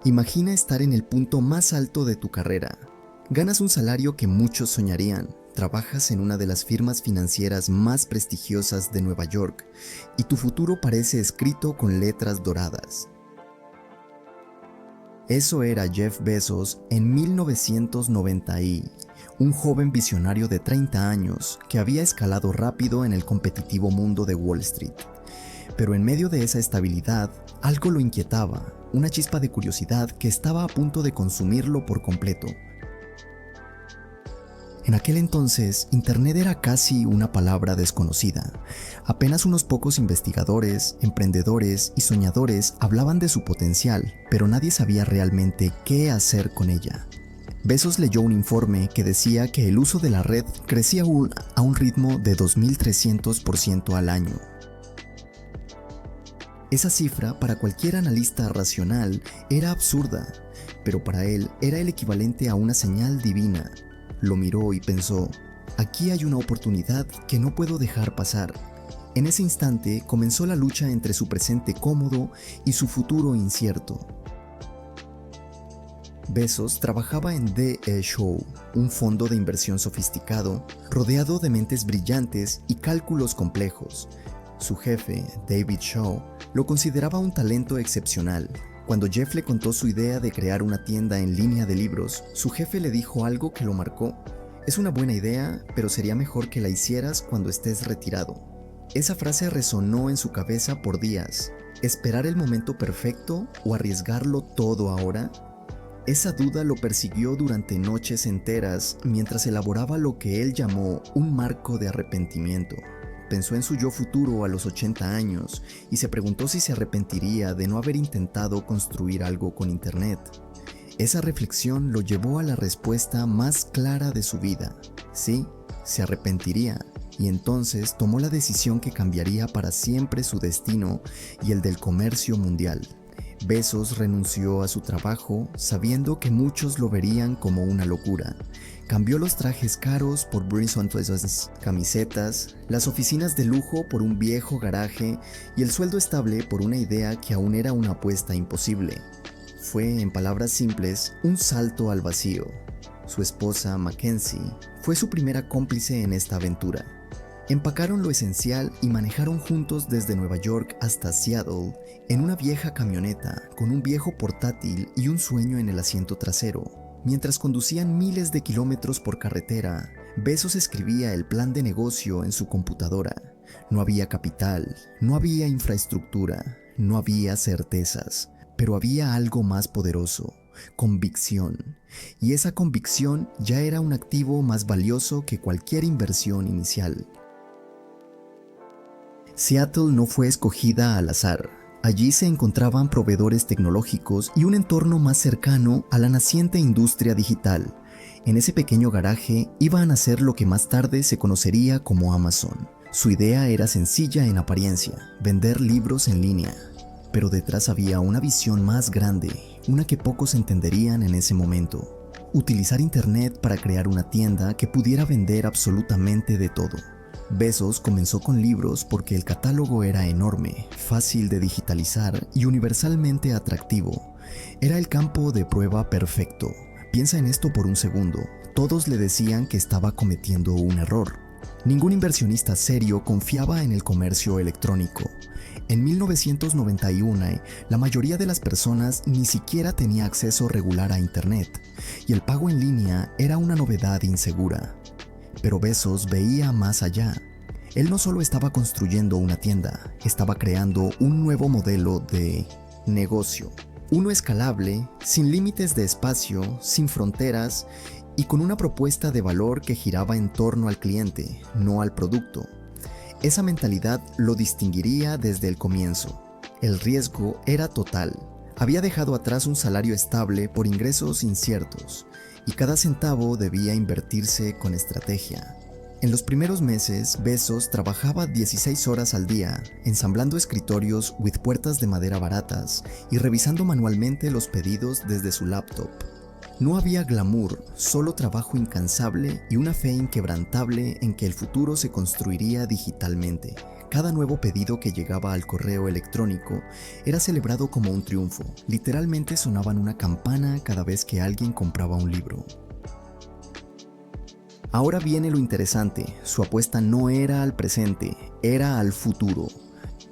Imagina estar en el punto más alto de tu carrera. Ganas un salario que muchos soñarían, trabajas en una de las firmas financieras más prestigiosas de Nueva York y tu futuro parece escrito con letras doradas. Eso era Jeff Bezos en 1990 un joven visionario de 30 años que había escalado rápido en el competitivo mundo de Wall Street. Pero en medio de esa estabilidad, algo lo inquietaba, una chispa de curiosidad que estaba a punto de consumirlo por completo. En aquel entonces, Internet era casi una palabra desconocida. Apenas unos pocos investigadores, emprendedores y soñadores hablaban de su potencial, pero nadie sabía realmente qué hacer con ella. Bezos leyó un informe que decía que el uso de la red crecía a un ritmo de 2.300% al año. Esa cifra para cualquier analista racional era absurda, pero para él era el equivalente a una señal divina. Lo miró y pensó, aquí hay una oportunidad que no puedo dejar pasar. En ese instante comenzó la lucha entre su presente cómodo y su futuro incierto. Bezos trabajaba en The Show, un fondo de inversión sofisticado, rodeado de mentes brillantes y cálculos complejos. Su jefe, David Shaw, lo consideraba un talento excepcional. Cuando Jeff le contó su idea de crear una tienda en línea de libros, su jefe le dijo algo que lo marcó. Es una buena idea, pero sería mejor que la hicieras cuando estés retirado. Esa frase resonó en su cabeza por días. ¿Esperar el momento perfecto o arriesgarlo todo ahora? Esa duda lo persiguió durante noches enteras mientras elaboraba lo que él llamó un marco de arrepentimiento. Pensó en su yo futuro a los 80 años y se preguntó si se arrepentiría de no haber intentado construir algo con Internet. Esa reflexión lo llevó a la respuesta más clara de su vida. Sí, se arrepentiría, y entonces tomó la decisión que cambiaría para siempre su destino y el del comercio mundial. Bezos renunció a su trabajo sabiendo que muchos lo verían como una locura. Cambió los trajes caros por brillantes camisetas, las oficinas de lujo por un viejo garaje y el sueldo estable por una idea que aún era una apuesta imposible. Fue, en palabras simples, un salto al vacío. Su esposa, Mackenzie, fue su primera cómplice en esta aventura. Empacaron lo esencial y manejaron juntos desde Nueva York hasta Seattle en una vieja camioneta con un viejo portátil y un sueño en el asiento trasero. Mientras conducían miles de kilómetros por carretera, Bezos escribía el plan de negocio en su computadora. No había capital, no había infraestructura, no había certezas, pero había algo más poderoso, convicción. Y esa convicción ya era un activo más valioso que cualquier inversión inicial. Seattle no fue escogida al azar. Allí se encontraban proveedores tecnológicos y un entorno más cercano a la naciente industria digital. En ese pequeño garaje iba a nacer lo que más tarde se conocería como Amazon. Su idea era sencilla en apariencia, vender libros en línea. Pero detrás había una visión más grande, una que pocos entenderían en ese momento. Utilizar Internet para crear una tienda que pudiera vender absolutamente de todo. Bezos comenzó con libros porque el catálogo era enorme, fácil de digitalizar y universalmente atractivo. Era el campo de prueba perfecto. Piensa en esto por un segundo. Todos le decían que estaba cometiendo un error. Ningún inversionista serio confiaba en el comercio electrónico. En 1991, la mayoría de las personas ni siquiera tenía acceso regular a Internet, y el pago en línea era una novedad insegura. Pero Bezos veía más allá. Él no solo estaba construyendo una tienda, estaba creando un nuevo modelo de negocio. Uno escalable, sin límites de espacio, sin fronteras y con una propuesta de valor que giraba en torno al cliente, no al producto. Esa mentalidad lo distinguiría desde el comienzo. El riesgo era total. Había dejado atrás un salario estable por ingresos inciertos, y cada centavo debía invertirse con estrategia. En los primeros meses, Bezos trabajaba 16 horas al día, ensamblando escritorios with puertas de madera baratas y revisando manualmente los pedidos desde su laptop. No había glamour, solo trabajo incansable y una fe inquebrantable en que el futuro se construiría digitalmente. Cada nuevo pedido que llegaba al correo electrónico era celebrado como un triunfo. Literalmente sonaban una campana cada vez que alguien compraba un libro. Ahora viene lo interesante, su apuesta no era al presente, era al futuro.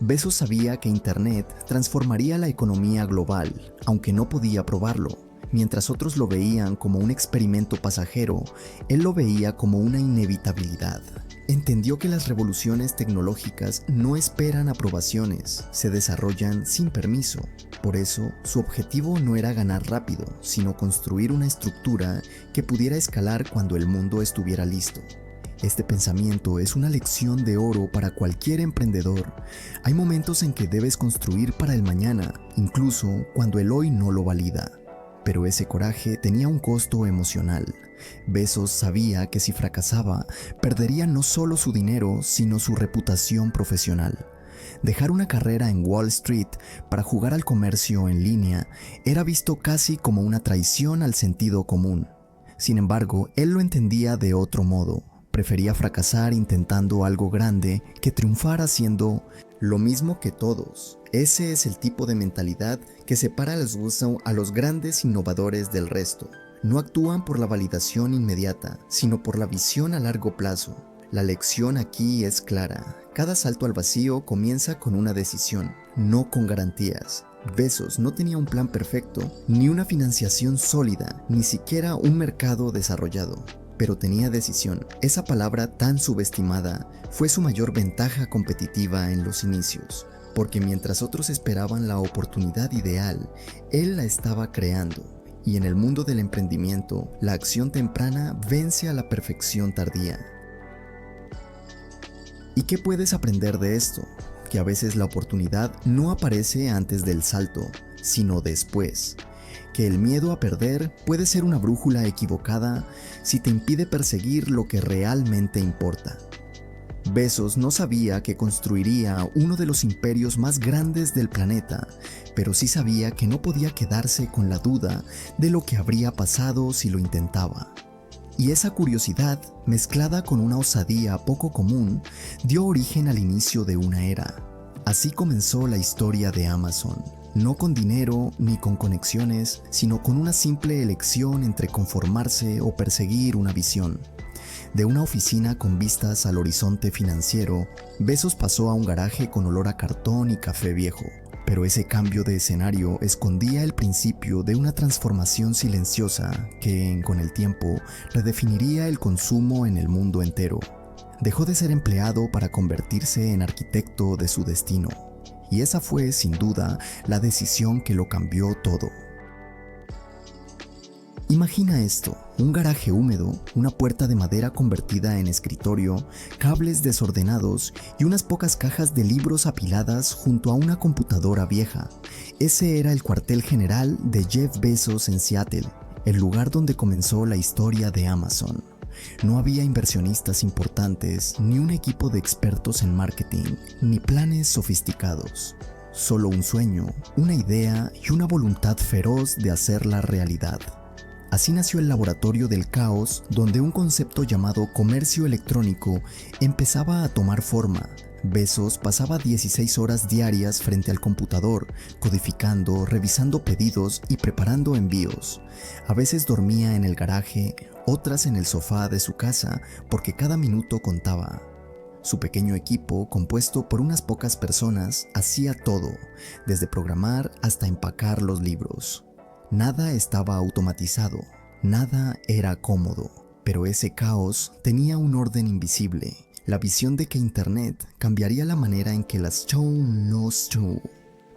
Bezos sabía que Internet transformaría la economía global, aunque no podía probarlo. Mientras otros lo veían como un experimento pasajero, él lo veía como una inevitabilidad. Entendió que las revoluciones tecnológicas no esperan aprobaciones, se desarrollan sin permiso. Por eso, su objetivo no era ganar rápido, sino construir una estructura que pudiera escalar cuando el mundo estuviera listo. Este pensamiento es una lección de oro para cualquier emprendedor. Hay momentos en que debes construir para el mañana, incluso cuando el hoy no lo valida. Pero ese coraje tenía un costo emocional. Bezos sabía que si fracasaba, perdería no solo su dinero, sino su reputación profesional. Dejar una carrera en Wall Street para jugar al comercio en línea era visto casi como una traición al sentido común. Sin embargo, él lo entendía de otro modo. Prefería fracasar intentando algo grande que triunfar haciendo lo mismo que todos. Ese es el tipo de mentalidad que separa a los grandes innovadores del resto. No actúan por la validación inmediata, sino por la visión a largo plazo. La lección aquí es clara. Cada salto al vacío comienza con una decisión, no con garantías. Bezos no tenía un plan perfecto, ni una financiación sólida, ni siquiera un mercado desarrollado. Pero tenía decisión. Esa palabra tan subestimada fue su mayor ventaja competitiva en los inicios, porque mientras otros esperaban la oportunidad ideal, él la estaba creando. Y en el mundo del emprendimiento, la acción temprana vence a la perfección tardía. ¿Y qué puedes aprender de esto? Que a veces la oportunidad no aparece antes del salto, sino después. Que el miedo a perder puede ser una brújula equivocada si te impide perseguir lo que realmente importa. Bezos no sabía que construiría uno de los imperios más grandes del planeta, pero sí sabía que no podía quedarse con la duda de lo que habría pasado si lo intentaba. Y esa curiosidad, mezclada con una osadía poco común, dio origen al inicio de una era. Así comenzó la historia de Amazon. No con dinero ni con conexiones, sino con una simple elección entre conformarse o perseguir una visión. De una oficina con vistas al horizonte financiero, Bezos pasó a un garaje con olor a cartón y café viejo. Pero ese cambio de escenario escondía el principio de una transformación silenciosa que, con el tiempo, redefiniría el consumo en el mundo entero. Dejó de ser empleado para convertirse en arquitecto de su destino. Y esa fue, sin duda, la decisión que lo cambió todo. Imagina esto, un garaje húmedo, una puerta de madera convertida en escritorio, cables desordenados y unas pocas cajas de libros apiladas junto a una computadora vieja. Ese era el cuartel general de Jeff Bezos en Seattle, el lugar donde comenzó la historia de Amazon. No había inversionistas importantes, ni un equipo de expertos en marketing, ni planes sofisticados. Solo un sueño, una idea y una voluntad feroz de hacerla realidad. Así nació el laboratorio del caos, donde un concepto llamado comercio electrónico empezaba a tomar forma. Bezos pasaba 16 horas diarias frente al computador, codificando, revisando pedidos y preparando envíos. A veces dormía en el garaje, otras en el sofá de su casa, porque cada minuto contaba. Su pequeño equipo, compuesto por unas pocas personas, hacía todo, desde programar hasta empacar los libros. Nada estaba automatizado, nada era cómodo, pero ese caos tenía un orden invisible, la visión de que Internet cambiaría la manera en que las show.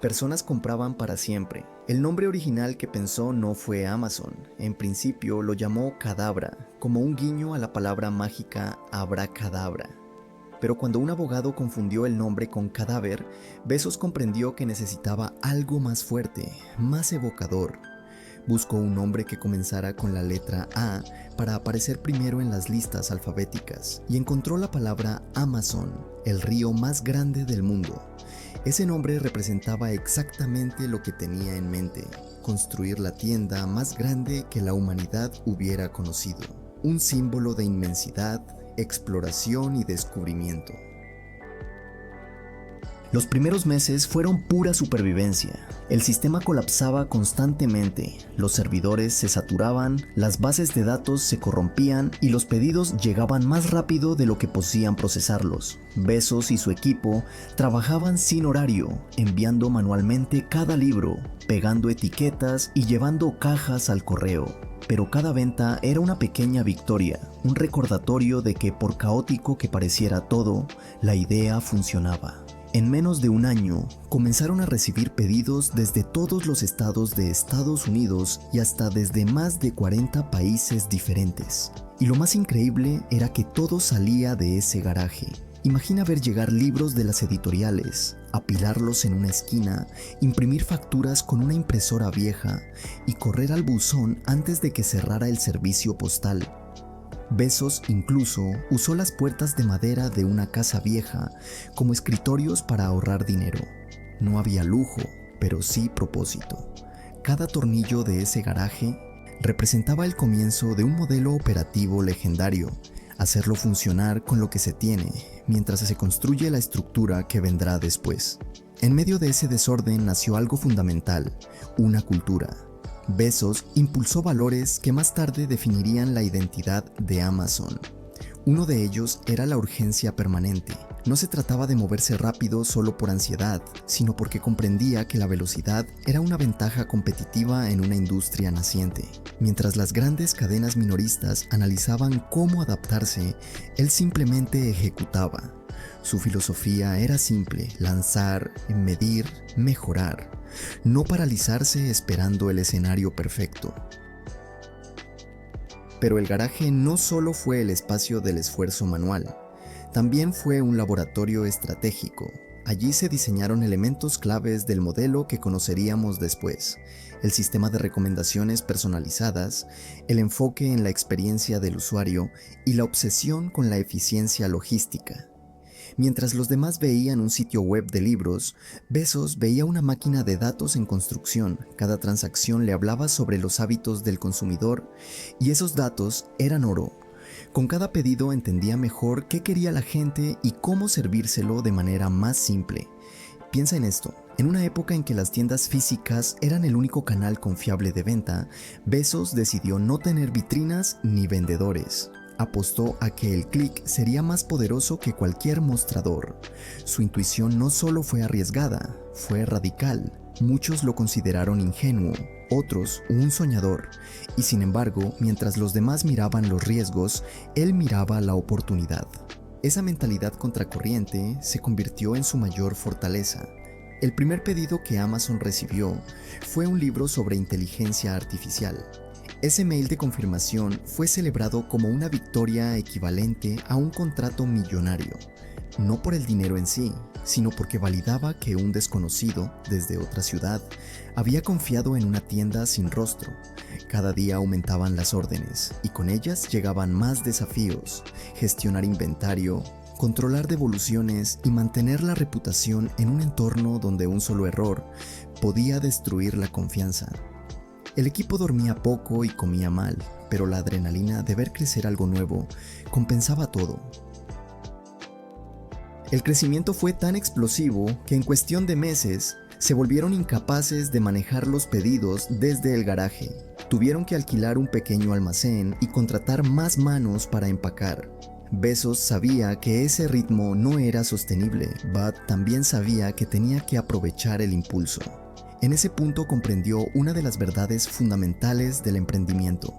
Personas compraban para siempre. El nombre original que pensó no fue Amazon, en principio lo llamó Cadabra, como un guiño a la palabra mágica abracadabra. Pero cuando un abogado confundió el nombre con cadáver, Bezos comprendió que necesitaba algo más fuerte, más evocador. Buscó un nombre que comenzara con la letra A para aparecer primero en las listas alfabéticas y encontró la palabra Amazon, el río más grande del mundo. Ese nombre representaba exactamente lo que tenía en mente: construir la tienda más grande que la humanidad hubiera conocido. Un símbolo de inmensidad, exploración y descubrimiento. Los primeros meses fueron pura supervivencia. El sistema colapsaba constantemente, los servidores se saturaban, las bases de datos se corrompían y los pedidos llegaban más rápido de lo que podían procesarlos. Bezos y su equipo trabajaban sin horario, enviando manualmente cada libro, pegando etiquetas y llevando cajas al correo. Pero cada venta era una pequeña victoria, un recordatorio de que por caótico que pareciera todo, la idea funcionaba. En menos de un año, comenzaron a recibir pedidos desde todos los estados de Estados Unidos y hasta desde más de 40 países diferentes. Y lo más increíble era que todo salía de ese garaje. Imagina ver llegar libros de las editoriales, apilarlos en una esquina, imprimir facturas con una impresora vieja y correr al buzón antes de que cerrara el servicio postal. Bezos incluso usó las puertas de madera de una casa vieja como escritorios para ahorrar dinero. No había lujo, pero sí propósito. Cada tornillo de ese garaje representaba el comienzo de un modelo operativo legendario, hacerlo funcionar con lo que se tiene, mientras se construye la estructura que vendrá después. En medio de ese desorden nació algo fundamental, una cultura. Bezos impulsó valores que más tarde definirían la identidad de Amazon. Uno de ellos era la urgencia permanente. No se trataba de moverse rápido solo por ansiedad, sino porque comprendía que la velocidad era una ventaja competitiva en una industria naciente. Mientras las grandes cadenas minoristas analizaban cómo adaptarse, él simplemente ejecutaba. Su filosofía era simple: lanzar, medir, mejorar. No paralizarse esperando el escenario perfecto. Pero el garaje no solo fue el espacio del esfuerzo manual, también fue un laboratorio estratégico. Allí se diseñaron elementos claves del modelo que conoceríamos después: el sistema de recomendaciones personalizadas, el enfoque en la experiencia del usuario y la obsesión con la eficiencia logística. Mientras los demás veían un sitio web de libros, Bezos veía una máquina de datos en construcción. Cada transacción le hablaba sobre los hábitos del consumidor y esos datos eran oro. Con cada pedido entendía mejor qué quería la gente y cómo servírselo de manera más simple. Piensa en esto: en una época en que las tiendas físicas eran el único canal confiable de venta, Bezos decidió no tener vitrinas ni vendedores. Apostó a que el clic sería más poderoso que cualquier mostrador. Su intuición no solo fue arriesgada, fue radical. Muchos lo consideraron ingenuo, otros un soñador, y sin embargo, mientras los demás miraban los riesgos, él miraba la oportunidad. Esa mentalidad contracorriente se convirtió en su mayor fortaleza. El primer pedido que Amazon recibió fue un libro sobre inteligencia artificial. Ese mail de confirmación fue celebrado como una victoria equivalente a un contrato millonario, no por el dinero en sí, sino porque validaba que un desconocido, desde otra ciudad, había confiado en una tienda sin rostro. Cada día aumentaban las órdenes, y con ellas llegaban más desafíos: gestionar inventario, controlar devoluciones y mantener la reputación en un entorno donde un solo error podía destruir la confianza. El equipo dormía poco y comía mal, pero la adrenalina de ver crecer algo nuevo compensaba todo. El crecimiento fue tan explosivo que en cuestión de meses se volvieron incapaces de manejar los pedidos desde el garaje. Tuvieron que alquilar un pequeño almacén y contratar más manos para empacar. Bezos sabía que ese ritmo no era sostenible, but también sabía que tenía que aprovechar el impulso. En ese punto comprendió una de las verdades fundamentales del emprendimiento: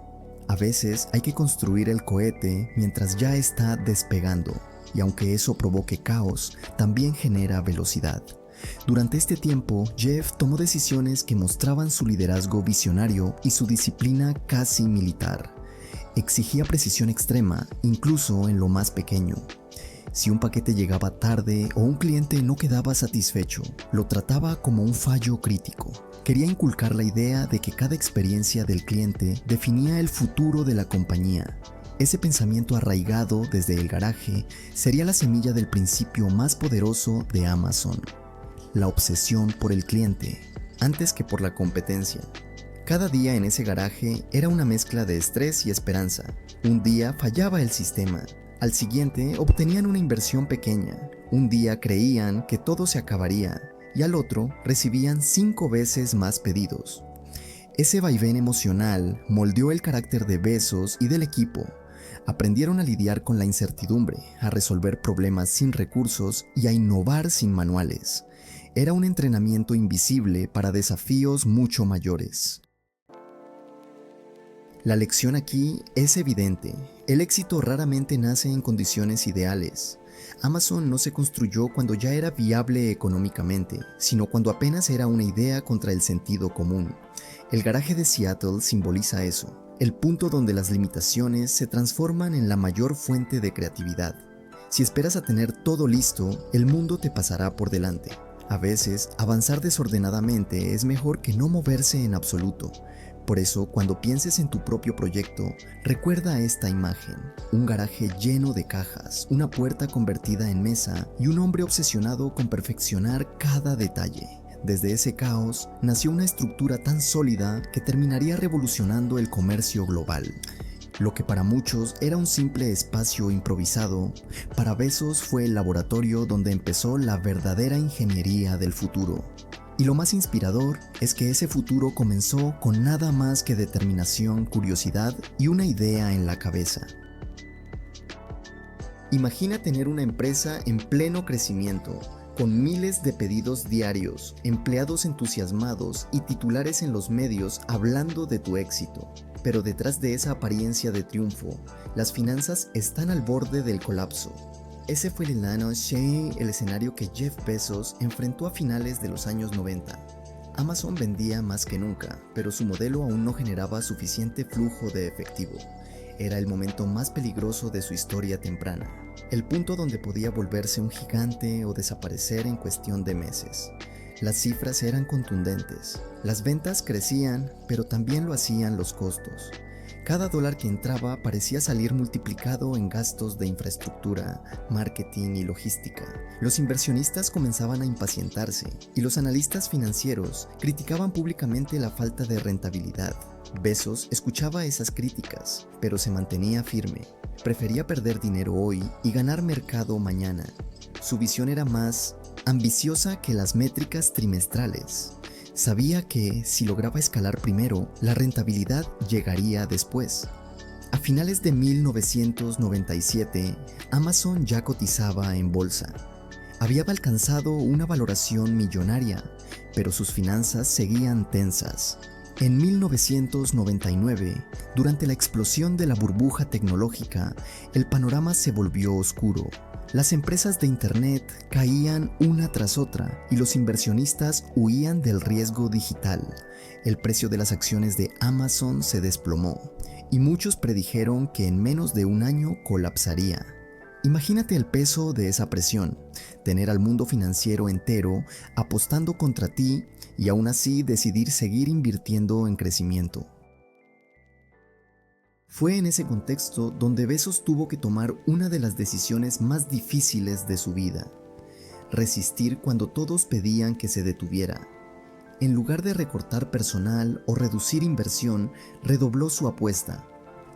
a veces hay que construir el cohete mientras ya está despegando, y aunque eso provoque caos, también genera velocidad. Durante este tiempo, Jeff tomó decisiones que mostraban su liderazgo visionario y su disciplina casi militar. Exigía precisión extrema, incluso en lo más pequeño. Si un paquete llegaba tarde o un cliente no quedaba satisfecho, lo trataba como un fallo crítico. Quería inculcar la idea de que cada experiencia del cliente definía el futuro de la compañía. Ese pensamiento arraigado desde el garaje sería la semilla del principio más poderoso de Amazon: la obsesión por el cliente, antes que por la competencia. Cada día en ese garaje era una mezcla de estrés y esperanza. Un día fallaba el sistema. Al siguiente obtenían una inversión pequeña. Un día creían que todo se acabaría y al otro recibían 5 veces más pedidos. Ese vaivén emocional moldeó el carácter de Bezos y del equipo. Aprendieron a lidiar con la incertidumbre, a resolver problemas sin recursos y a innovar sin manuales. Era un entrenamiento invisible para desafíos mucho mayores. La lección aquí es evidente. El éxito raramente nace en condiciones ideales. Amazon no se construyó cuando ya era viable económicamente, sino cuando apenas era una idea contra el sentido común. El garaje de Seattle simboliza eso, el punto donde las limitaciones se transforman en la mayor fuente de creatividad. Si esperas a tener todo listo, el mundo te pasará por delante. A veces, avanzar desordenadamente es mejor que no moverse en absoluto. Por eso, cuando pienses en tu propio proyecto, recuerda esta imagen: un garaje lleno de cajas, una puerta convertida en mesa y un hombre obsesionado con perfeccionar cada detalle. Desde ese caos, nació una estructura tan sólida que terminaría revolucionando el comercio global. Lo que para muchos era un simple espacio improvisado, para Bezos fue el laboratorio donde empezó la verdadera ingeniería del futuro. Y lo más inspirador es que ese futuro comenzó con nada más que determinación, curiosidad y una idea en la cabeza. Imagina tener una empresa en pleno crecimiento, con miles de pedidos diarios, empleados entusiasmados y titulares en los medios hablando de tu éxito. Pero detrás de esa apariencia de triunfo, las finanzas están al borde del colapso. Ese fue el escenario que Jeff Bezos enfrentó a finales de los años 90. Amazon vendía más que nunca, pero su modelo aún no generaba suficiente flujo de efectivo. Era el momento más peligroso de su historia temprana, el punto donde podía volverse un gigante o desaparecer en cuestión de meses. Las cifras eran contundentes. Las ventas crecían, pero también lo hacían los costos. Cada dólar que entraba parecía salir multiplicado en gastos de infraestructura, marketing y logística. Los inversionistas comenzaban a impacientarse y los analistas financieros criticaban públicamente la falta de rentabilidad. Bezos escuchaba esas críticas, pero se mantenía firme. Prefería perder dinero hoy y ganar mercado mañana. Su visión era más ambiciosa que las métricas trimestrales. Sabía que, si lograba escalar primero, la rentabilidad llegaría después. A finales de 1997, Amazon ya cotizaba en bolsa. Había alcanzado una valoración millonaria, pero sus finanzas seguían tensas. En 1999, durante la explosión de la burbuja tecnológica, el panorama se volvió oscuro. Las empresas de Internet caían una tras otra y los inversionistas huían del riesgo digital. El precio de las acciones de Amazon se desplomó y muchos predijeron que en menos de un año colapsaría. Imagínate el peso de esa presión, tener al mundo financiero entero apostando contra ti y aún así decidir seguir invirtiendo en crecimiento. Fue en ese contexto donde Bezos tuvo que tomar una de las decisiones más difíciles de su vida: resistir cuando todos pedían que se detuviera. En lugar de recortar personal o reducir inversión, redobló su apuesta.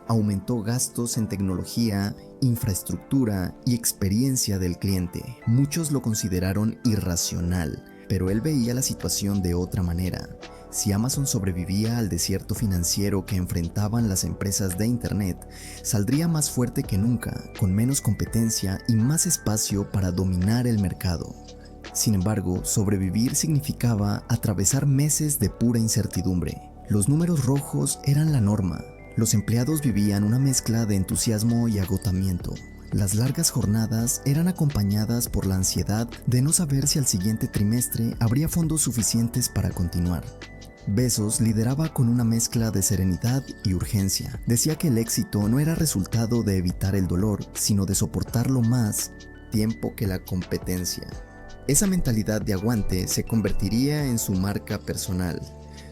Aumentó gastos en tecnología, infraestructura y experiencia del cliente. Muchos lo consideraron irracional, pero él veía la situación de otra manera. Si Amazon sobrevivía al desierto financiero que enfrentaban las empresas de Internet, saldría más fuerte que nunca, con menos competencia y más espacio para dominar el mercado. Sin embargo, sobrevivir significaba atravesar meses de pura incertidumbre. Los números rojos eran la norma. Los empleados vivían una mezcla de entusiasmo y agotamiento. Las largas jornadas eran acompañadas por la ansiedad de no saber si al siguiente trimestre habría fondos suficientes para continuar. Bezos lideraba con una mezcla de serenidad y urgencia. Decía que el éxito no era resultado de evitar el dolor, sino de soportarlo más tiempo que la competencia. Esa mentalidad de aguante se convertiría en su marca personal.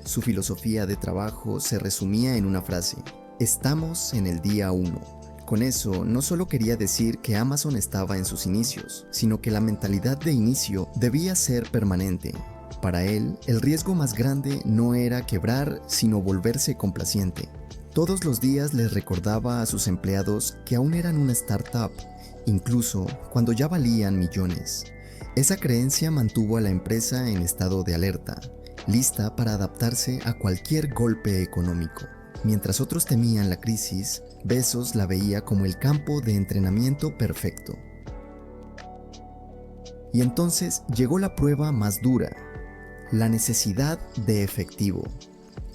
Su filosofía de trabajo se resumía en una frase: estamos en el día 1. Con eso, no solo quería decir que Amazon estaba en sus inicios, sino que la mentalidad de inicio debía ser permanente. Para él, el riesgo más grande no era quebrar, sino volverse complaciente. Todos los días les recordaba a sus empleados que aún eran una startup incluso cuando ya valían millones. Esa creencia mantuvo a la empresa en estado de alerta, lista para adaptarse a cualquier golpe económico. Mientras otros temían la crisis, Bezos la veía como el campo de entrenamiento perfecto. Y entonces llegó la prueba más dura, la necesidad de efectivo.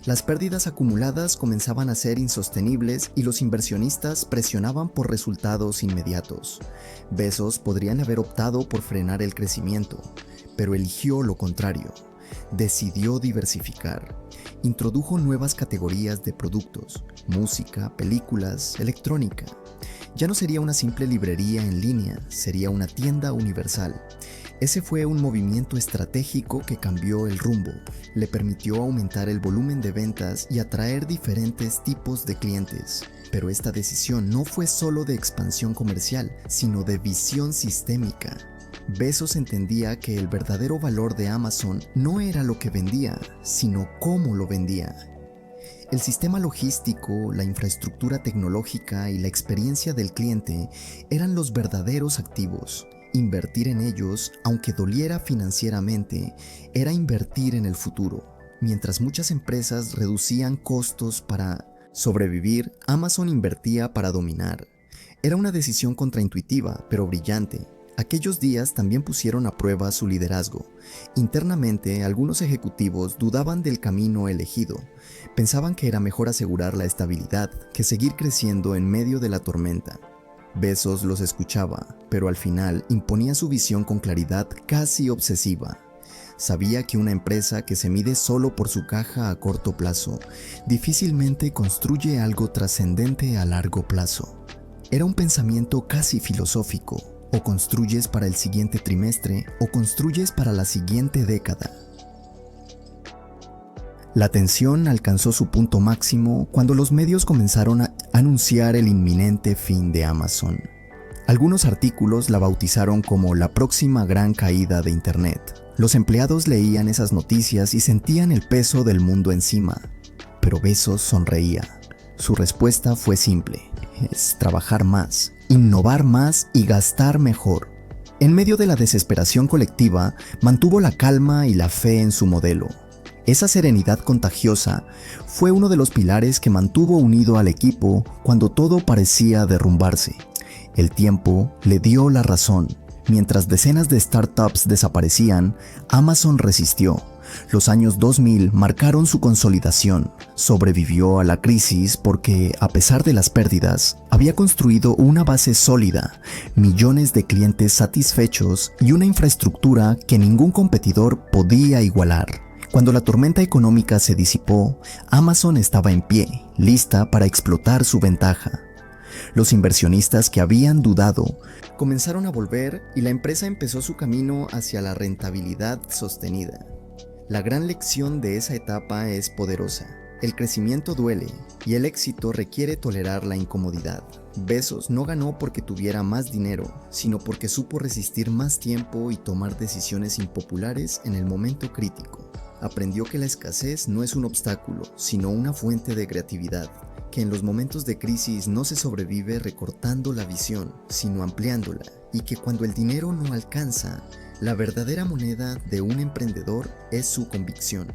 Las pérdidas acumuladas comenzaban a ser insostenibles y los inversionistas presionaban por resultados inmediatos. Bezos podrían haber optado por frenar el crecimiento, pero eligió lo contrario. Decidió diversificar. Introdujo nuevas categorías de productos, música, películas, electrónica. Ya no sería una simple librería en línea, sería una tienda universal. Ese fue un movimiento estratégico que cambió el rumbo, le permitió aumentar el volumen de ventas y atraer diferentes tipos de clientes. Pero esta decisión no fue solo de expansión comercial, sino de visión sistémica. Bezos entendía que el verdadero valor de Amazon no era lo que vendía, sino cómo lo vendía. El sistema logístico, la infraestructura tecnológica y la experiencia del cliente eran los verdaderos activos. Invertir en ellos, aunque doliera financieramente, era invertir en el futuro. Mientras muchas empresas reducían costos para sobrevivir, Amazon invertía para dominar. Era una decisión contraintuitiva, pero brillante. Aquellos días también pusieron a prueba su liderazgo. Internamente, algunos ejecutivos dudaban del camino elegido. Pensaban que era mejor asegurar la estabilidad que seguir creciendo en medio de la tormenta. Bezos los escuchaba, pero al final imponía su visión con claridad casi obsesiva. Sabía que una empresa que se mide solo por su caja a corto plazo difícilmente construye algo trascendente a largo plazo. Era un pensamiento casi filosófico. O construyes para el siguiente trimestre o construyes para la siguiente década. La tensión alcanzó su punto máximo cuando los medios comenzaron a anunciar el inminente fin de Amazon. Algunos artículos la bautizaron como la próxima gran caída de Internet. Los empleados leían esas noticias y sentían el peso del mundo encima, pero Bezos sonreía. Su respuesta fue simple: es trabajar más, innovar más y gastar mejor. En medio de la desesperación colectiva, mantuvo la calma y la fe en su modelo. Esa serenidad contagiosa fue uno de los pilares que mantuvo unido al equipo cuando todo parecía derrumbarse. El tiempo le dio la razón. Mientras decenas de startups desaparecían, Amazon resistió. Los años 2000 marcaron su consolidación. Sobrevivió a la crisis porque, a pesar de las pérdidas, había construido una base sólida, millones de clientes satisfechos y una infraestructura que ningún competidor podía igualar. Cuando la tormenta económica se disipó, Amazon estaba en pie, lista para explotar su ventaja. Los inversionistas que habían dudado comenzaron a volver y la empresa empezó su camino hacia la rentabilidad sostenida. La gran lección de esa etapa es poderosa. El crecimiento duele y el éxito requiere tolerar la incomodidad. Bezos no ganó porque tuviera más dinero, sino porque supo resistir más tiempo y tomar decisiones impopulares en el momento crítico. Aprendió que la escasez no es un obstáculo, sino una fuente de creatividad, que en los momentos de crisis no se sobrevive recortando la visión, sino ampliándola, y que cuando el dinero no alcanza, la verdadera moneda de un emprendedor es su convicción.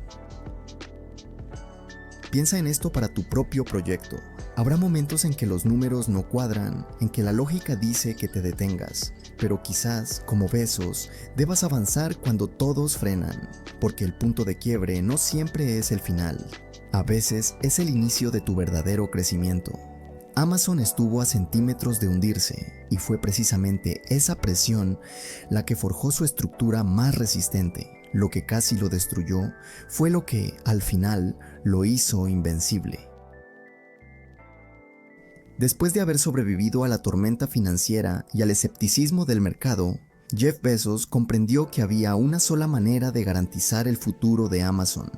Piensa en esto para tu propio proyecto. Habrá momentos en que los números no cuadran, en que la lógica dice que te detengas, pero quizás, como Bezos, debas avanzar cuando todos frenan, porque el punto de quiebre no siempre es el final. A veces es el inicio de tu verdadero crecimiento. Amazon estuvo a centímetros de hundirse, y fue precisamente esa presión la que forjó su estructura más resistente. Lo que casi lo destruyó fue lo que, al final, lo hizo invencible. Después de haber sobrevivido a la tormenta financiera y al escepticismo del mercado, Jeff Bezos comprendió que había una sola manera de garantizar el futuro de Amazon: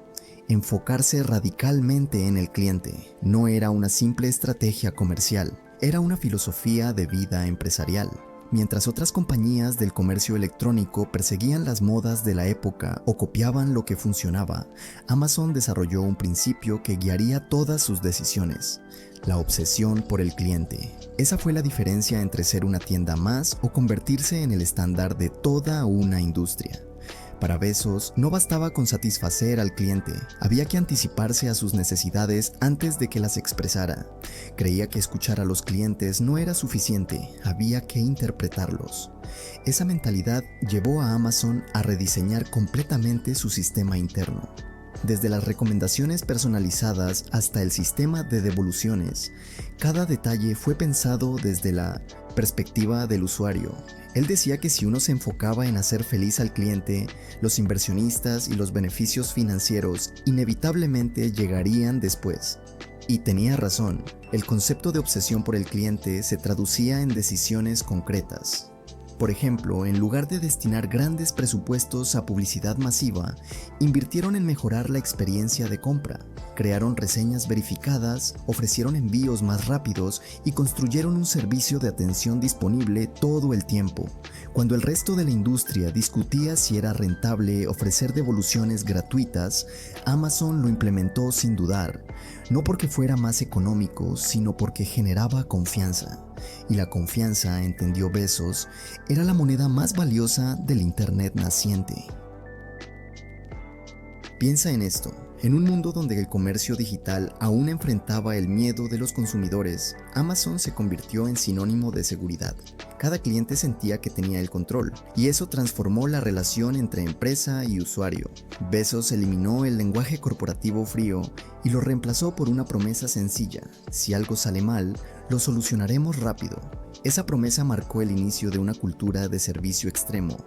enfocarse radicalmente en el cliente. No era una simple estrategia comercial, era una filosofía de vida empresarial. Mientras otras compañías del comercio electrónico perseguían las modas de la época o copiaban lo que funcionaba, Amazon desarrolló un principio que guiaría todas sus decisiones: la obsesión por el cliente. Esa fue la diferencia entre ser una tienda más o convertirse en el estándar de toda una industria. Para Bezos, no bastaba con satisfacer al cliente, había que anticiparse a sus necesidades antes de que las expresara. Creía que escuchar a los clientes no era suficiente, había que interpretarlos. Esa mentalidad llevó a Amazon a rediseñar completamente su sistema interno. Desde las recomendaciones personalizadas hasta el sistema de devoluciones, cada detalle fue pensado desde la perspectiva del usuario. Él decía que si uno se enfocaba en hacer feliz al cliente, los inversionistas y los beneficios financieros inevitablemente llegarían después. Y tenía razón, el concepto de obsesión por el cliente se traducía en decisiones concretas. Por ejemplo, en lugar de destinar grandes presupuestos a publicidad masiva, invirtieron en mejorar la experiencia de compra, crearon reseñas verificadas, ofrecieron envíos más rápidos y construyeron un servicio de atención disponible todo el tiempo. Cuando el resto de la industria discutía si era rentable ofrecer devoluciones gratuitas, Amazon lo implementó sin dudar, no porque fuera más económico, sino porque generaba confianza. Y la confianza, entendió Bezos, era la moneda más valiosa del Internet naciente. Piensa en esto. En un mundo donde el comercio digital aún enfrentaba el miedo de los consumidores, Amazon se convirtió en sinónimo de seguridad. Cada cliente sentía que tenía el control, y eso transformó la relación entre empresa y usuario. Bezos eliminó el lenguaje corporativo frío y lo reemplazó por una promesa sencilla: si algo sale mal, lo solucionaremos rápido. Esa promesa marcó el inicio de una cultura de servicio extremo,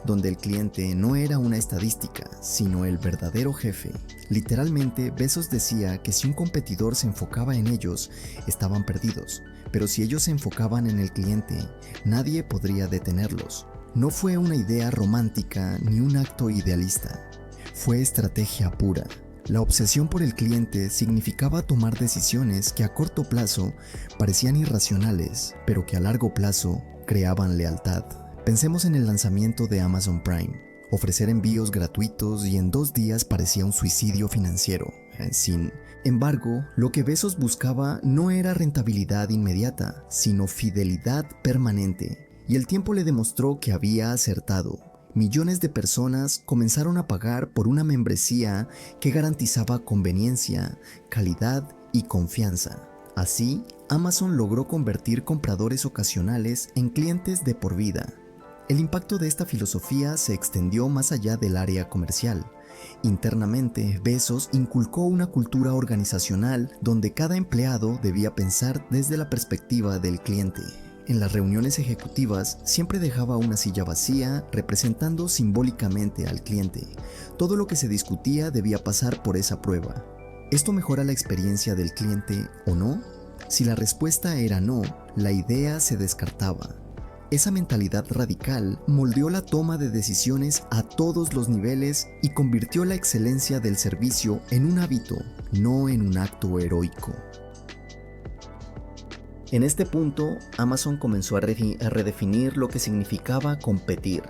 donde el cliente no era una estadística, sino el verdadero jefe. Literalmente, Bezos decía que si un competidor se enfocaba en ellos, estaban perdidos, pero si ellos se enfocaban en el cliente, nadie podría detenerlos. No fue una idea romántica ni un acto idealista, fue estrategia pura. La obsesión por el cliente significaba tomar decisiones que a corto plazo parecían irracionales, pero que a largo plazo creaban lealtad. Pensemos en el lanzamiento de Amazon Prime. Ofrecer envíos gratuitos y en 2 días parecía un suicidio financiero. Sin embargo, lo que Bezos buscaba no era rentabilidad inmediata, sino fidelidad permanente. Y el tiempo le demostró que había acertado. Millones de personas comenzaron a pagar por una membresía que garantizaba conveniencia, calidad y confianza. Así, Amazon logró convertir compradores ocasionales en clientes de por vida. El impacto de esta filosofía se extendió más allá del área comercial. Internamente, Bezos inculcó una cultura organizacional donde cada empleado debía pensar desde la perspectiva del cliente. En las reuniones ejecutivas siempre dejaba una silla vacía, representando simbólicamente al cliente. Todo lo que se discutía debía pasar por esa prueba. ¿Esto mejora la experiencia del cliente o no? Si la respuesta era no, la idea se descartaba. Esa mentalidad radical moldeó la toma de decisiones a todos los niveles y convirtió la excelencia del servicio en un hábito, no en un acto heroico. En este punto, Amazon comenzó a redefinir lo que significaba competir.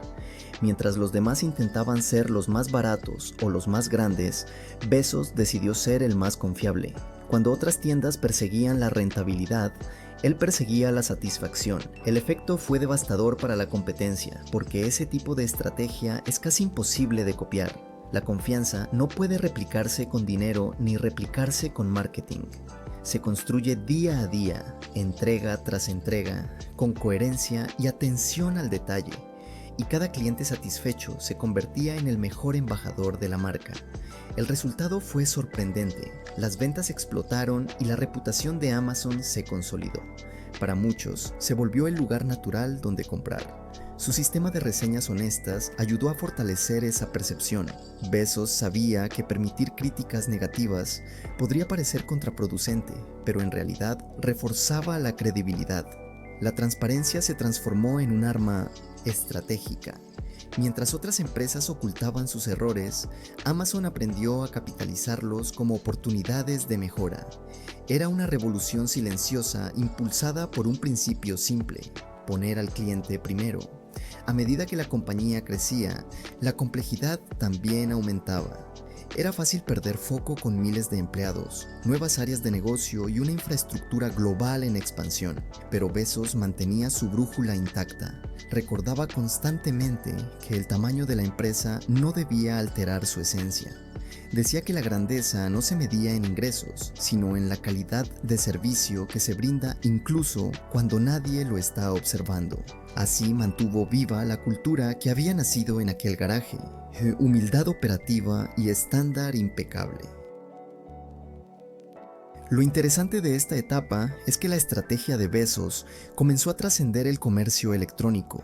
Mientras los demás intentaban ser los más baratos o los más grandes, Bezos decidió ser el más confiable. Cuando otras tiendas perseguían la rentabilidad, él perseguía la satisfacción. El efecto fue devastador para la competencia, porque ese tipo de estrategia es casi imposible de copiar. La confianza no puede replicarse con dinero ni replicarse con marketing. Se construye día a día, entrega tras entrega, con coherencia y atención al detalle, y cada cliente satisfecho se convertía en el mejor embajador de la marca. El resultado fue sorprendente, las ventas explotaron y la reputación de Amazon se consolidó. Para muchos, se volvió el lugar natural donde comprar. Su sistema de reseñas honestas ayudó a fortalecer esa percepción. Bezos sabía que permitir críticas negativas podría parecer contraproducente, pero en realidad reforzaba la credibilidad. La transparencia se transformó en un arma estratégica. Mientras otras empresas ocultaban sus errores, Amazon aprendió a capitalizarlos como oportunidades de mejora. Era una revolución silenciosa impulsada por un principio simple: poner al cliente primero. A medida que la compañía crecía, la complejidad también aumentaba. Era fácil perder foco con miles de empleados, nuevas áreas de negocio y una infraestructura global en expansión. Pero Bezos mantenía su brújula intacta. Recordaba constantemente que el tamaño de la empresa no debía alterar su esencia. Decía que la grandeza no se medía en ingresos, sino en la calidad de servicio que se brinda incluso cuando nadie lo está observando. Así mantuvo viva la cultura que había nacido en aquel garaje, humildad operativa y estándar impecable. Lo interesante de esta etapa es que la estrategia de Bezos comenzó a trascender el comercio electrónico.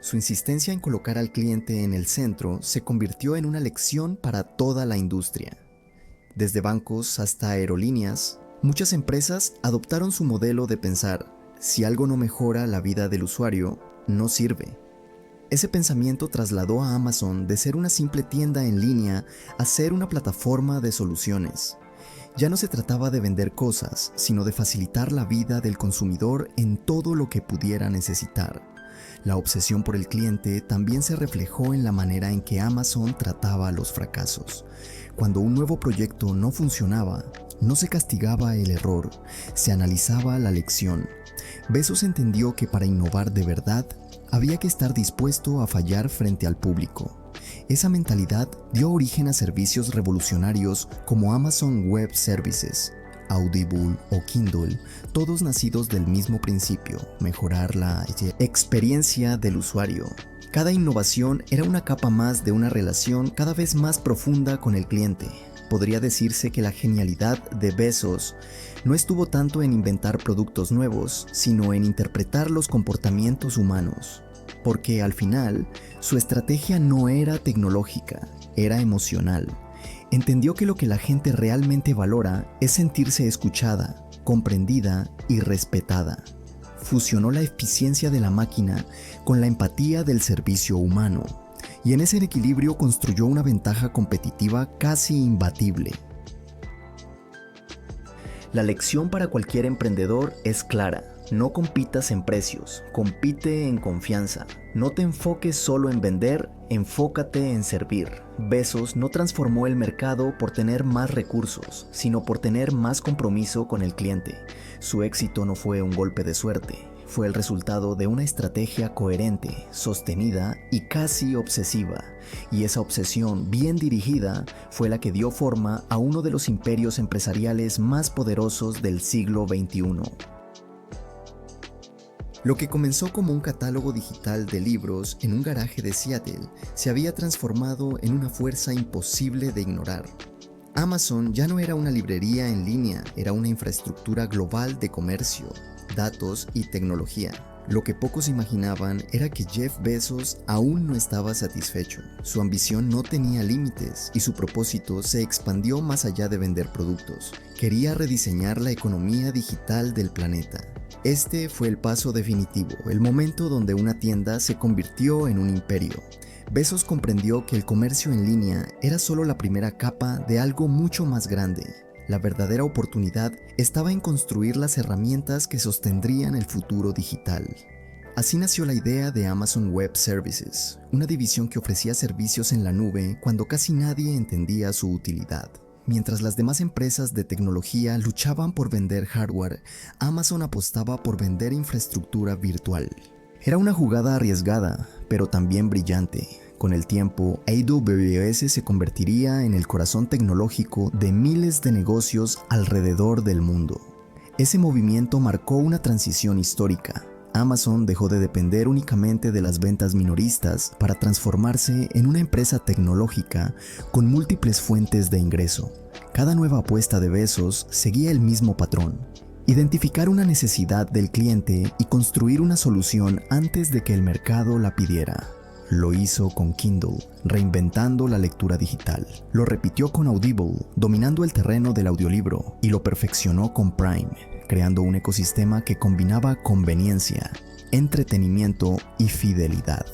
Su insistencia en colocar al cliente en el centro se convirtió en una lección para toda la industria. Desde bancos hasta aerolíneas, muchas empresas adoptaron su modelo de pensar: si algo no mejora la vida del usuario, no sirve. Ese pensamiento trasladó a Amazon de ser una simple tienda en línea a ser una plataforma de soluciones. Ya no se trataba de vender cosas, sino de facilitar la vida del consumidor en todo lo que pudiera necesitar. La obsesión por el cliente también se reflejó en la manera en que Amazon trataba los fracasos. Cuando un nuevo proyecto no funcionaba, no se castigaba el error, se analizaba la lección. Bezos entendió que para innovar de verdad, había que estar dispuesto a fallar frente al público. Esa mentalidad dio origen a servicios revolucionarios como Amazon Web Services, Audible o Kindle, todos nacidos del mismo principio: mejorar la experiencia del usuario. Cada innovación era una capa más de una relación cada vez más profunda con el cliente. Podría decirse que la genialidad de Bezos no estuvo tanto en inventar productos nuevos, sino en interpretar los comportamientos humanos. Porque al final, su estrategia no era tecnológica, era emocional. Entendió que lo que la gente realmente valora es sentirse escuchada, comprendida y respetada. Fusionó la eficiencia de la máquina con la empatía del servicio humano, y en ese equilibrio construyó una ventaja competitiva casi imbatible. La lección para cualquier emprendedor es clara: no compitas en precios, compite en confianza. No te enfoques solo en vender, enfócate en servir. Bezos no transformó el mercado por tener más recursos, sino por tener más compromiso con el cliente. Su éxito no fue un golpe de suerte, fue el resultado de una estrategia coherente, sostenida y casi obsesiva. Y esa obsesión bien dirigida fue la que dio forma a uno de los imperios empresariales más poderosos del siglo XXI. Lo que comenzó como un catálogo digital de libros en un garaje de Seattle se había transformado en una fuerza imposible de ignorar. Amazon ya no era una librería en línea, era una infraestructura global de comercio, datos y tecnología. Lo que pocos imaginaban era que Jeff Bezos aún no estaba satisfecho. Su ambición no tenía límites y su propósito se expandió más allá de vender productos. Quería rediseñar la economía digital del planeta. Este fue el paso definitivo, el momento donde una tienda se convirtió en un imperio. Bezos comprendió que el comercio en línea era solo la primera capa de algo mucho más grande. La verdadera oportunidad estaba en construir las herramientas que sostendrían el futuro digital. Así nació la idea de Amazon Web Services, una división que ofrecía servicios en la nube cuando casi nadie entendía su utilidad. Mientras las demás empresas de tecnología luchaban por vender hardware, Amazon apostaba por vender infraestructura virtual. Era una jugada arriesgada, pero también brillante. Con el tiempo, AWS se convertiría en el corazón tecnológico de miles de negocios alrededor del mundo. Ese movimiento marcó una transición histórica. Amazon dejó de depender únicamente de las ventas minoristas para transformarse en una empresa tecnológica con múltiples fuentes de ingreso. Cada nueva apuesta de Bezos seguía el mismo patrón: identificar una necesidad del cliente y construir una solución antes de que el mercado la pidiera. Lo hizo con Kindle, reinventando la lectura digital. Lo repitió con Audible, dominando el terreno del audiolibro, y lo perfeccionó con Prime, creando un ecosistema que combinaba conveniencia, entretenimiento y fidelidad.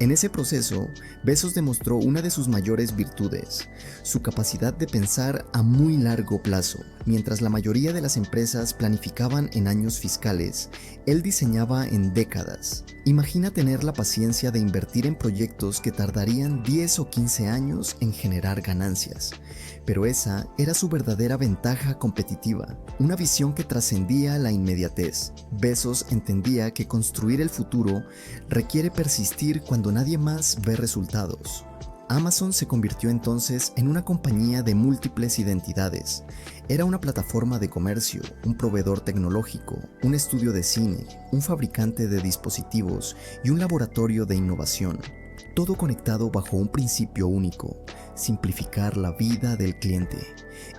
En ese proceso, Bezos demostró una de sus mayores virtudes, su capacidad de pensar a muy largo plazo. Mientras la mayoría de las empresas planificaban en años fiscales, él diseñaba en décadas. Imagina tener la paciencia de invertir en proyectos que tardarían 10 o 15 años en generar ganancias. Pero esa era su verdadera ventaja competitiva, una visión que trascendía la inmediatez. Bezos entendía que construir el futuro requiere persistir cuando nadie más ve resultados. Amazon se convirtió entonces en una compañía de múltiples identidades. Era una plataforma de comercio, un proveedor tecnológico, un estudio de cine, un fabricante de dispositivos y un laboratorio de innovación. Todo conectado bajo un principio único: simplificar la vida del cliente.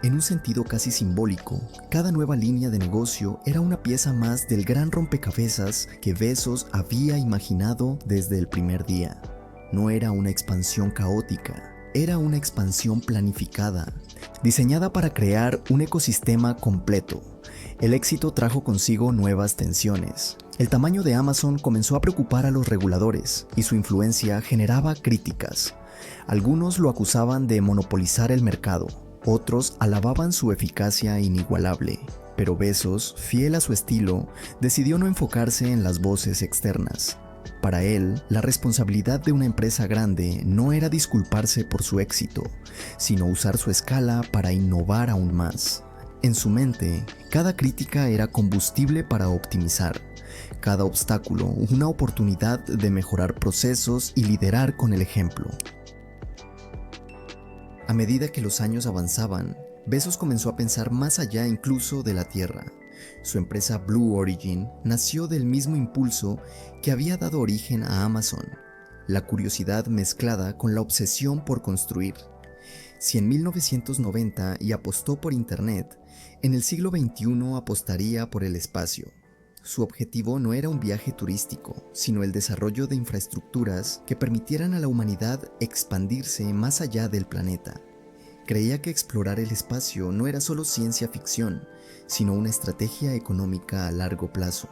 En un sentido casi simbólico, cada nueva línea de negocio era una pieza más del gran rompecabezas que Bezos había imaginado desde el primer día. No era una expansión caótica, era una expansión planificada, diseñada para crear un ecosistema completo. El éxito trajo consigo nuevas tensiones. El tamaño de Amazon comenzó a preocupar a los reguladores y su influencia generaba críticas. Algunos lo acusaban de monopolizar el mercado, otros alababan su eficacia inigualable. Pero Bezos, fiel a su estilo, decidió no enfocarse en las voces externas. Para él, la responsabilidad de una empresa grande no era disculparse por su éxito, sino usar su escala para innovar aún más. En su mente, cada crítica era combustible para optimizar, cada obstáculo una oportunidad de mejorar procesos y liderar con el ejemplo. A medida que los años avanzaban, Bezos comenzó a pensar más allá incluso de la Tierra. Su empresa Blue Origin nació del mismo impulso que había dado origen a Amazon, la curiosidad mezclada con la obsesión por construir. Si en 1990 y apostó por Internet, en el siglo XXI apostaría por el espacio. Su objetivo no era un viaje turístico, sino el desarrollo de infraestructuras que permitieran a la humanidad expandirse más allá del planeta. Creía que explorar el espacio no era solo ciencia ficción, sino una estrategia económica a largo plazo.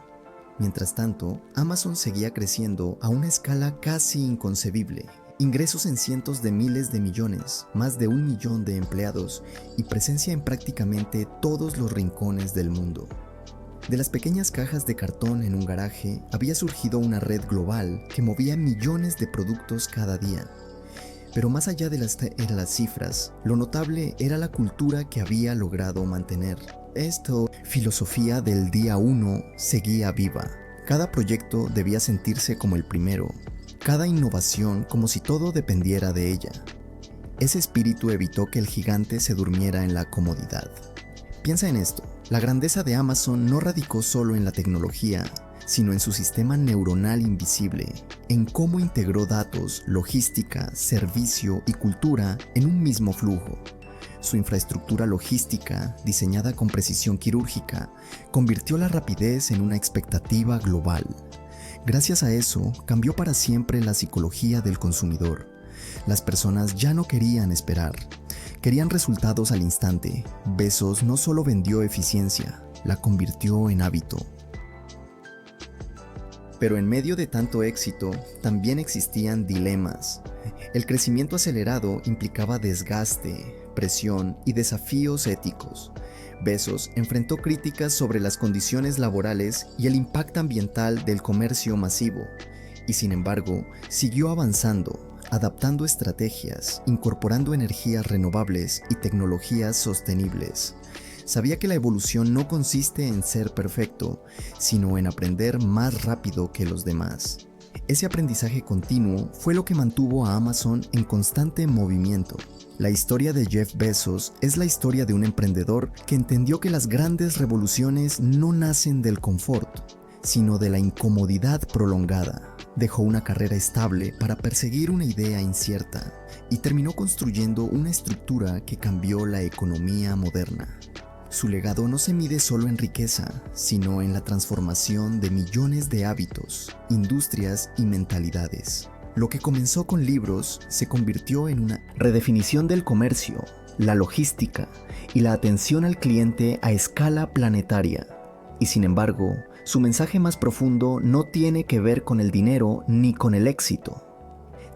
Mientras tanto, Amazon seguía creciendo a una escala casi inconcebible. Ingresos en cientos de miles de millones, más de 1 millón de empleados y presencia en prácticamente todos los rincones del mundo. De las pequeñas cajas de cartón en un garaje había surgido una red global que movía millones de productos cada día. Pero más allá de las cifras, lo notable era la cultura que había logrado mantener. Filosofía del día 1 seguía viva. Cada proyecto debía sentirse como el primero, cada innovación como si todo dependiera de ella. Ese espíritu evitó que el gigante se durmiera en la comodidad. Piensa en esto, la grandeza de Amazon no radicó solo en la tecnología, sino en su sistema neuronal invisible, en cómo integró datos, logística, servicio y cultura en un mismo flujo. Su infraestructura logística, diseñada con precisión quirúrgica, convirtió la rapidez en una expectativa global. Gracias a eso, cambió para siempre la psicología del consumidor. Las personas ya no querían esperar, querían resultados al instante. Bezos no solo vendió eficiencia, la convirtió en hábito. Pero en medio de tanto éxito, también existían dilemas. El crecimiento acelerado implicaba desgaste, presión y desafíos éticos. Bezos enfrentó críticas sobre las condiciones laborales y el impacto ambiental del comercio masivo, y sin embargo, siguió avanzando, adaptando estrategias, incorporando energías renovables y tecnologías sostenibles. Sabía que la evolución no consiste en ser perfecto, sino en aprender más rápido que los demás. Ese aprendizaje continuo fue lo que mantuvo a Amazon en constante movimiento. La historia de Jeff Bezos es la historia de un emprendedor que entendió que las grandes revoluciones no nacen del confort, sino de la incomodidad prolongada. Dejó una carrera estable para perseguir una idea incierta y terminó construyendo una estructura que cambió la economía moderna. Su legado no se mide solo en riqueza, sino en la transformación de millones de hábitos, industrias y mentalidades. Lo que comenzó con libros se convirtió en una redefinición del comercio, la logística y la atención al cliente a escala planetaria. Y sin embargo, su mensaje más profundo no tiene que ver con el dinero ni con el éxito.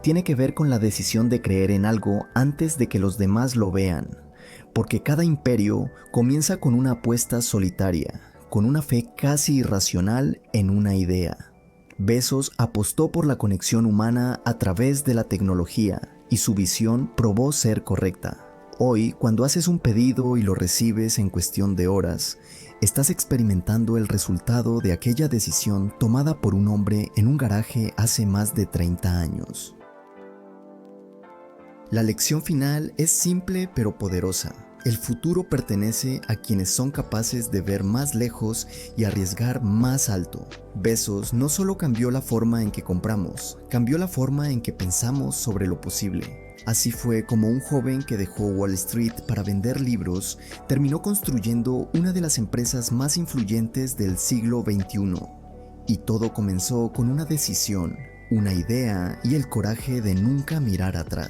tiene que ver con la decisión de creer en algo antes de que los demás lo vean, porque cada imperio comienza con una apuesta solitaria, con una fe casi irracional en una idea. Bezos apostó por la conexión humana a través de la tecnología y su visión probó ser correcta. Hoy, cuando haces un pedido y lo recibes en cuestión de horas, estás experimentando el resultado de aquella decisión tomada por un hombre en un garaje hace más de 30 años. La lección final es simple pero poderosa. El futuro pertenece a quienes son capaces de ver más lejos y arriesgar más alto. Bezos no solo cambió la forma en que compramos, cambió la forma en que pensamos sobre lo posible. Así fue como un joven que dejó Wall Street para vender libros terminó construyendo una de las empresas más influyentes del siglo XXI. Y todo comenzó con una decisión, una idea y el coraje de nunca mirar atrás.